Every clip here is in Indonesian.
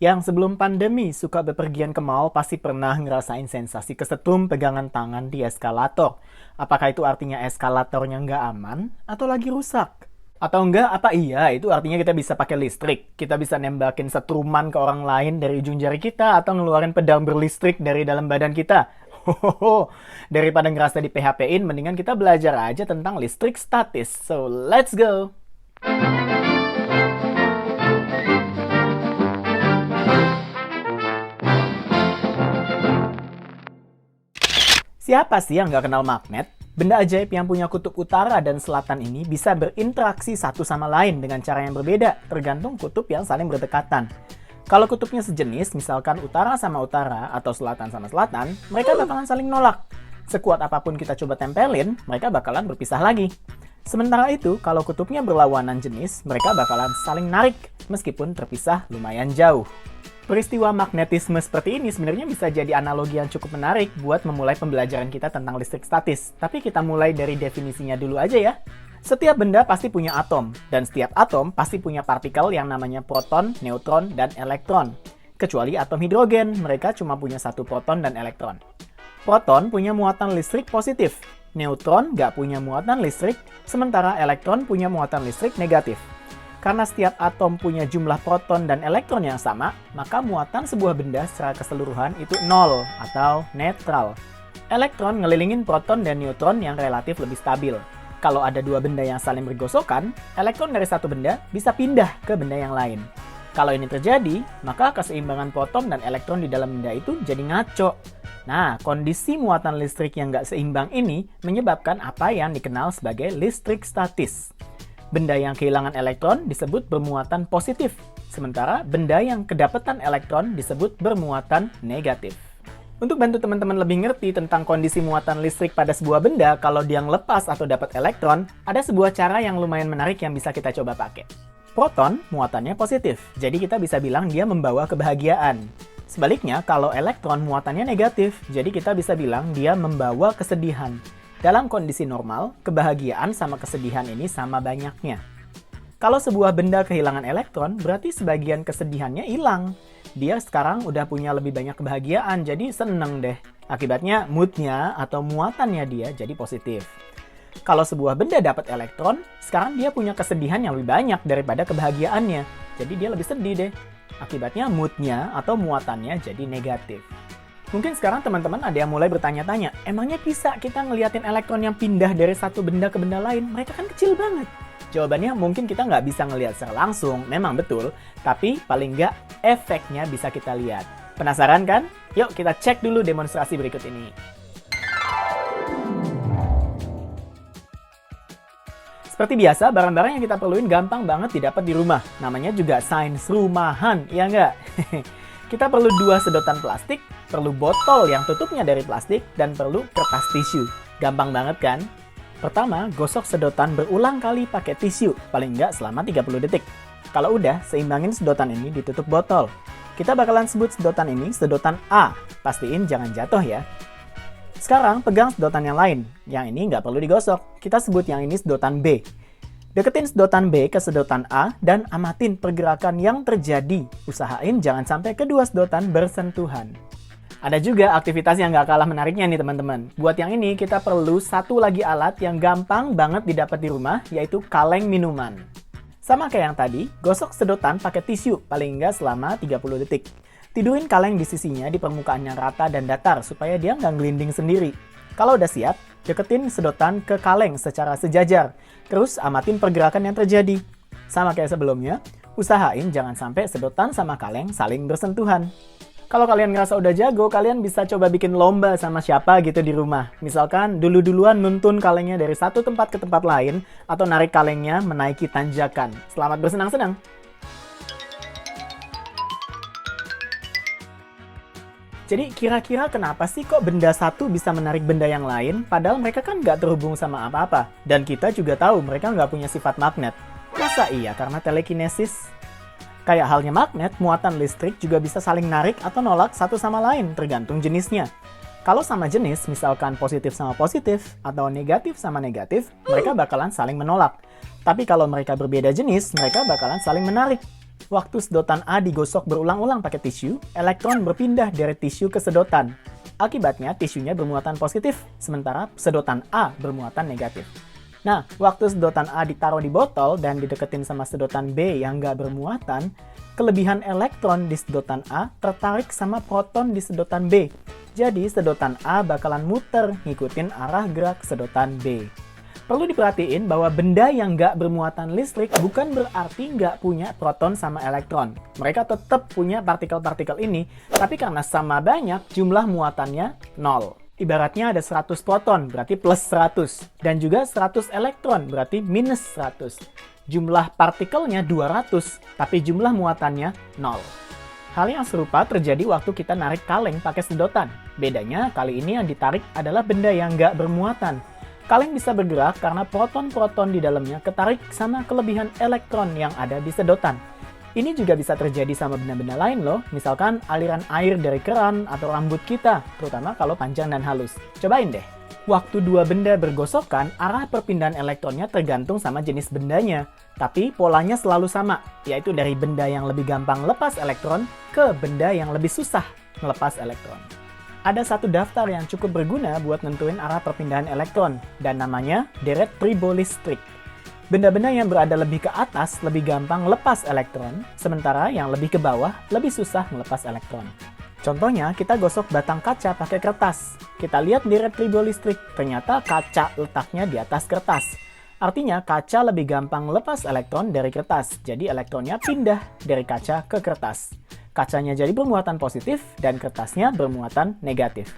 Yang sebelum pandemi suka bepergian ke mall pasti pernah ngerasain sensasi kesetrum pegangan tangan di eskalator. Apakah itu artinya eskalatornya nggak aman atau lagi rusak? Atau enggak, apa iya itu artinya kita bisa pakai listrik? Kita bisa nembakin setruman ke orang lain dari ujung jari kita atau ngeluarin pedang berlistrik dari dalam badan kita? Hohoho, daripada ngerasa di PHP-in, mendingan kita belajar aja tentang listrik statis. So, let's go! Siapa sih yang nggak kenal magnet? Benda ajaib yang punya kutub utara dan selatan ini bisa berinteraksi satu sama lain dengan cara yang berbeda, tergantung kutub yang saling berdekatan. Kalau kutubnya sejenis, misalkan utara sama utara atau selatan sama selatan, mereka bakalan saling nolak. Sekuat apapun kita coba tempelin, mereka bakalan berpisah lagi. Sementara itu, kalau kutubnya berlawanan jenis, mereka bakalan saling narik, meskipun terpisah lumayan jauh. Peristiwa magnetisme seperti ini sebenarnya bisa jadi analogi yang cukup menarik buat memulai pembelajaran kita tentang listrik statis. Tapi kita mulai dari definisinya dulu aja ya. Setiap benda pasti punya atom, dan setiap atom pasti punya partikel yang namanya proton, neutron, dan elektron. Kecuali atom hidrogen, mereka cuma punya satu proton dan elektron. Proton punya muatan listrik positif, neutron nggak punya muatan listrik, sementara elektron punya muatan listrik negatif. Karena setiap atom punya jumlah proton dan elektron yang sama, maka muatan sebuah benda secara keseluruhan itu nol atau netral. Elektron ngelilingin proton dan neutron yang relatif lebih stabil. Kalau ada dua benda yang saling bergosokan, elektron dari satu benda bisa pindah ke benda yang lain. Kalau ini terjadi, maka keseimbangan proton dan elektron di dalam benda itu jadi ngaco. Nah, kondisi muatan listrik yang nggak seimbang ini menyebabkan apa yang dikenal sebagai listrik statis. Benda yang kehilangan elektron disebut bermuatan positif, sementara benda yang kedapatan elektron disebut bermuatan negatif. Untuk bantu teman-teman lebih ngerti tentang kondisi muatan listrik pada sebuah benda kalau dia ngelepas atau dapat elektron, ada sebuah cara yang lumayan menarik yang bisa kita coba pakai. Proton muatannya positif, jadi kita bisa bilang dia membawa kebahagiaan. Sebaliknya, kalau elektron muatannya negatif, jadi kita bisa bilang dia membawa kesedihan. Dalam kondisi normal, kebahagiaan sama kesedihan ini sama banyaknya. Kalau sebuah benda kehilangan elektron, berarti sebagian kesedihannya hilang. Dia sekarang udah punya lebih banyak kebahagiaan, jadi seneng deh. Akibatnya moodnya atau muatannya dia jadi positif. Kalau sebuah benda dapat elektron, sekarang dia punya kesedihan yang lebih banyak daripada kebahagiaannya. Jadi dia lebih sedih deh. Akibatnya moodnya atau muatannya jadi negatif. Mungkin sekarang teman-teman ada yang mulai bertanya-tanya, emangnya bisa kita ngeliatin elektron yang pindah dari satu benda ke benda lain? Mereka kan kecil banget. Jawabannya mungkin kita nggak bisa ngeliat secara langsung, memang betul. Tapi paling nggak efeknya bisa kita lihat. Penasaran kan? Yuk kita cek dulu demonstrasi berikut ini. Seperti biasa, barang-barang yang kita perluin gampang banget didapat di rumah. Namanya juga sains rumahan, iya nggak? Kita perlu 2 sedotan plastik, perlu botol yang tutupnya dari plastik, dan perlu kertas tisu. Gampang banget kan? Pertama, gosok sedotan berulang kali pakai tisu, paling nggak selama 30 detik. Kalau udah, seimbangin sedotan ini ditutup botol. Kita bakalan sebut sedotan ini sedotan A. Pastiin jangan jatuh ya. Sekarang pegang sedotan yang lain. Yang ini nggak perlu digosok. Kita sebut yang ini sedotan B. Deketin sedotan B ke sedotan A dan amatin pergerakan yang terjadi. Usahain jangan sampai kedua sedotan bersentuhan. Ada juga aktivitas yang nggak kalah menariknya nih teman-teman. Buat yang ini kita perlu satu lagi alat yang gampang banget didapat di rumah, yaitu kaleng minuman. Sama kayak yang tadi, gosok sedotan pakai tisu paling nggak selama 30 detik. Tidurin kaleng di sisinya di permukaan yang rata dan datar supaya dia nggak ngelinding sendiri. Kalau udah siap, deketin sedotan ke kaleng secara sejajar. Terus amatin pergerakan yang terjadi. Sama kayak sebelumnya, usahain jangan sampai sedotan sama kaleng saling bersentuhan. Kalau kalian ngerasa udah jago, kalian bisa coba bikin lomba sama siapa gitu di rumah. Misalkan dulu-duluan nuntun kalengnya dari satu tempat ke tempat lain, atau narik kalengnya menaiki tanjakan. Selamat bersenang-senang! Jadi kira-kira kenapa sih kok benda satu bisa menarik benda yang lain, padahal mereka kan nggak terhubung sama apa-apa? Dan kita juga tahu mereka nggak punya sifat magnet. Masa iya karena telekinesis? Kayak halnya magnet, muatan listrik juga bisa saling narik atau nolak satu sama lain, tergantung jenisnya. Kalau sama jenis, misalkan positif sama positif, atau negatif sama negatif, mereka bakalan saling menolak. Tapi kalau mereka berbeda jenis, mereka bakalan saling menarik. Waktu sedotan A digosok berulang-ulang pakai tisu, elektron berpindah dari tisu ke sedotan. Akibatnya tisunya bermuatan positif, sementara sedotan A bermuatan negatif. Nah, waktu sedotan A ditaruh di botol dan dideketin sama sedotan B yang nggak bermuatan, kelebihan elektron di sedotan A tertarik sama proton di sedotan B. Jadi, sedotan A bakalan muter ngikutin arah gerak sedotan B. Perlu diperhatiin bahwa benda yang nggak bermuatan listrik bukan berarti nggak punya proton sama elektron. Mereka tetap punya partikel-partikel ini, tapi karena sama banyak, jumlah muatannya 0. Ibaratnya ada 100 proton, berarti plus 100. Dan juga 100 elektron, berarti minus 100. Jumlah partikelnya 200, tapi jumlah muatannya 0. Hal yang serupa terjadi waktu kita narik kaleng pakai sedotan. Bedanya, kali ini yang ditarik adalah benda yang nggak bermuatan. Kaleng bisa bergerak karena proton-proton di dalamnya ketarik sama kelebihan elektron yang ada di sedotan. Ini juga bisa terjadi sama benda-benda lain loh, misalkan aliran air dari keran atau rambut kita, terutama kalau panjang dan halus. Cobain deh. Waktu dua benda bergosokan, arah perpindahan elektronnya tergantung sama jenis bendanya. Tapi polanya selalu sama, yaitu dari benda yang lebih gampang lepas elektron ke benda yang lebih susah melepas elektron. Ada satu daftar yang cukup berguna buat nentuin arah perpindahan elektron, dan namanya deret tribolistrik. Benda-benda yang berada lebih ke atas lebih gampang lepas elektron, sementara yang lebih ke bawah lebih susah melepas elektron. Contohnya, kita gosok batang kaca pakai kertas. Kita lihat deret tribolistrik, ternyata kaca letaknya di atas kertas. Artinya, kaca lebih gampang lepas elektron dari kertas, jadi elektronnya pindah dari kaca ke kertas. Kacanya jadi bermuatan positif, dan kertasnya bermuatan negatif.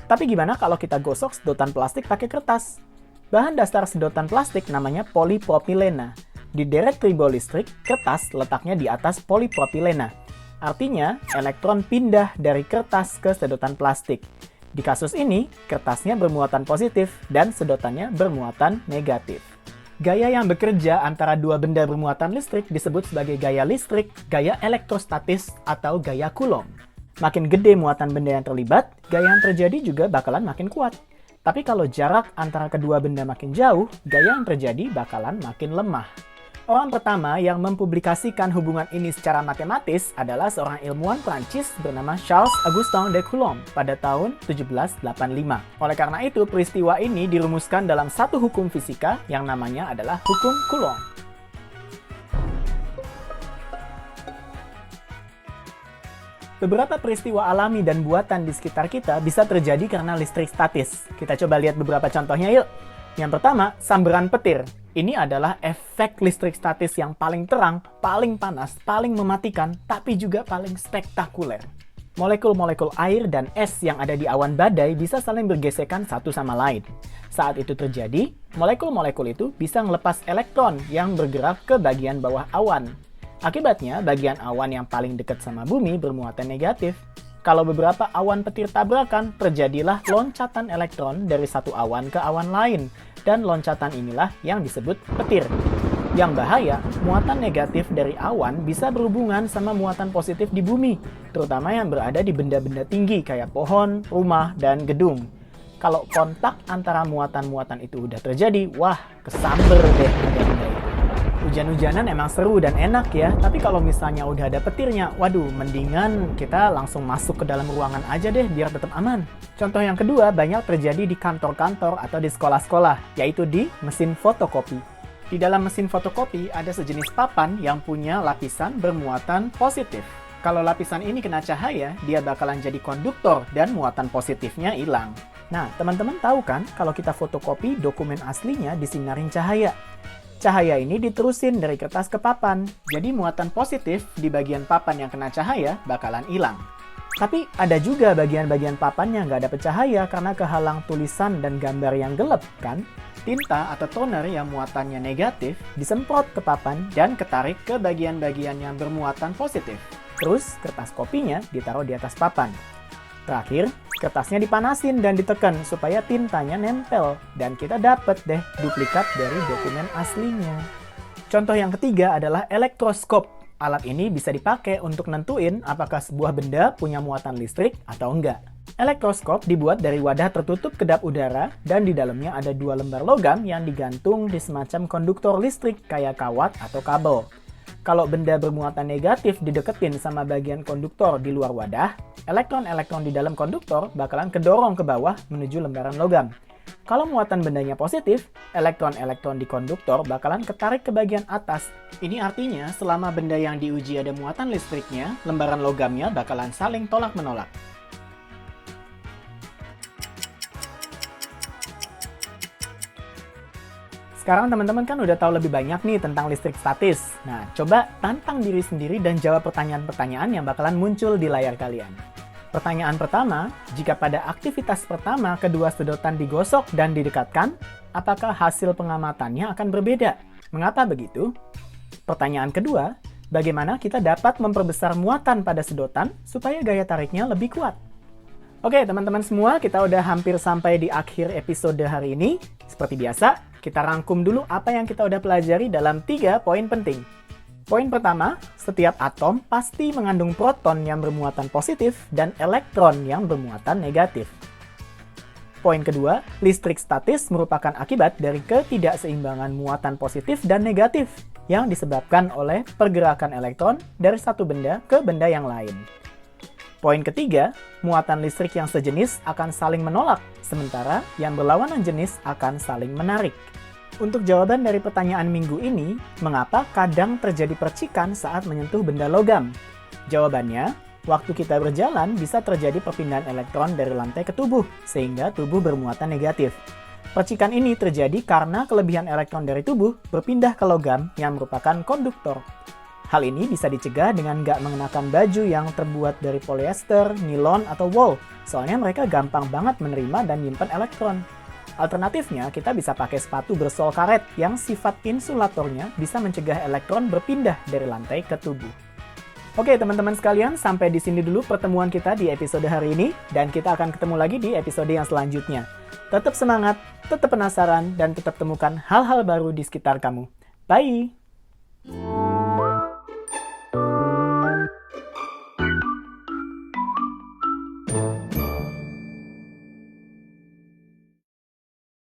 Tapi gimana kalau kita gosok sedotan plastik pakai kertas? Bahan dasar sedotan plastik namanya polipropilena. Di deret tribolistrik, kertas letaknya di atas polipropilena. Artinya, elektron pindah dari kertas ke sedotan plastik. Di kasus ini, kertasnya bermuatan positif dan sedotannya bermuatan negatif. Gaya yang bekerja antara dua benda bermuatan listrik disebut sebagai gaya listrik, gaya elektrostatis, atau gaya Coulomb. Makin gede muatan benda yang terlibat, gaya yang terjadi juga bakalan makin kuat. Tapi kalau jarak antara kedua benda makin jauh, gaya yang terjadi bakalan makin lemah. Orang pertama yang mempublikasikan hubungan ini secara matematis adalah seorang ilmuwan Prancis bernama Charles-Augustin de Coulomb pada tahun 1785. Oleh karena itu, peristiwa ini dirumuskan dalam satu hukum fisika yang namanya adalah hukum Coulomb. Beberapa peristiwa alami dan buatan di sekitar kita bisa terjadi karena listrik statis. Kita coba lihat beberapa contohnya yuk. Yang pertama, sambaran petir. Ini adalah efek listrik statis yang paling terang, paling panas, paling mematikan, tapi juga paling spektakuler. Molekul-molekul air dan es yang ada di awan badai bisa saling bergesekan satu sama lain. Saat itu terjadi, molekul-molekul itu bisa ngelepas elektron yang bergerak ke bagian bawah awan. Akibatnya, bagian awan yang paling dekat sama bumi bermuatan negatif. Kalau beberapa awan petir tabrakan, terjadilah loncatan elektron dari satu awan ke awan lain. Dan loncatan inilah yang disebut petir. Yang bahaya, muatan negatif dari awan bisa berhubungan sama muatan positif di bumi, terutama yang berada di benda-benda tinggi kayak pohon, rumah, dan gedung. Kalau kontak antara muatan-muatan itu udah terjadi, wah, kesamber deh benda-benda itu. Hujan-hujanan emang seru dan enak ya, tapi kalau misalnya udah ada petirnya, waduh, mendingan kita langsung masuk ke dalam ruangan aja deh biar tetap aman. Contoh yang kedua banyak terjadi di kantor-kantor atau di sekolah-sekolah, yaitu di mesin fotokopi. Di dalam mesin fotokopi ada sejenis papan yang punya lapisan bermuatan positif. Kalau lapisan ini kena cahaya, dia bakalan jadi konduktor dan muatan positifnya hilang. Nah, teman-teman tahu kan kalau kita fotokopi dokumen aslinya disinarin cahaya. Cahaya ini diterusin dari kertas ke papan, jadi muatan positif di bagian papan yang kena cahaya bakalan hilang. Tapi ada juga bagian-bagian papan yang nggak dapet cahaya karena kehalang tulisan dan gambar yang gelap, kan? Tinta atau toner yang muatannya negatif disemprot ke papan dan ketarik ke bagian-bagian yang bermuatan positif. Terus, kertas kopinya ditaruh di atas papan. Terakhir, kertasnya dipanasin dan ditekan supaya tintanya nempel dan kita dapat deh duplikat dari dokumen aslinya. Contoh yang ketiga adalah elektroskop. Alat ini bisa dipakai untuk nentuin apakah sebuah benda punya muatan listrik atau enggak. Elektroskop dibuat dari wadah tertutup kedap udara dan di dalamnya ada dua lembar logam yang digantung di semacam konduktor listrik kayak kawat atau kabel. Kalau benda bermuatan negatif dideketin sama bagian konduktor di luar wadah, elektron-elektron di dalam konduktor bakalan kedorong ke bawah menuju lembaran logam. Kalau muatan bendanya positif, elektron-elektron di konduktor bakalan ketarik ke bagian atas. Ini artinya selama benda yang diuji ada muatan listriknya, lembaran logamnya bakalan saling tolak-menolak. Sekarang teman-teman kan udah tahu lebih banyak nih tentang listrik statis. Nah, coba tantang diri sendiri dan jawab pertanyaan-pertanyaan yang bakalan muncul di layar kalian. Pertanyaan pertama, jika pada aktivitas pertama kedua sedotan digosok dan didekatkan, apakah hasil pengamatannya akan berbeda? Mengapa begitu? Pertanyaan kedua, bagaimana kita dapat memperbesar muatan pada sedotan supaya gaya tariknya lebih kuat? Oke, teman-teman semua, kita udah hampir sampai di akhir episode hari ini. Seperti biasa, kita rangkum dulu apa yang kita udah pelajari dalam 3 poin penting. Poin pertama, setiap atom pasti mengandung proton yang bermuatan positif dan elektron yang bermuatan negatif. Poin kedua, listrik statis merupakan akibat dari ketidakseimbangan muatan positif dan negatif yang disebabkan oleh pergerakan elektron dari satu benda ke benda yang lain. Poin ketiga, muatan listrik yang sejenis akan saling menolak, sementara yang berlawanan jenis akan saling menarik. Untuk jawaban dari pertanyaan minggu ini, mengapa kadang terjadi percikan saat menyentuh benda logam? Jawabannya, waktu kita berjalan bisa terjadi perpindahan elektron dari lantai ke tubuh, sehingga tubuh bermuatan negatif. Percikan ini terjadi karena kelebihan elektron dari tubuh berpindah ke logam yang merupakan konduktor. Hal ini bisa dicegah dengan nggak mengenakan baju yang terbuat dari polyester, nilon, atau wool, soalnya mereka gampang banget menerima dan nyimpen elektron. Alternatifnya, kita bisa pakai sepatu bersol karet yang sifat insulatornya bisa mencegah elektron berpindah dari lantai ke tubuh. Oke teman-teman sekalian, sampai di sini dulu pertemuan kita di episode hari ini, dan kita akan ketemu lagi di episode yang selanjutnya. Tetap semangat, tetap penasaran, dan tetap temukan hal-hal baru di sekitar kamu. Bye!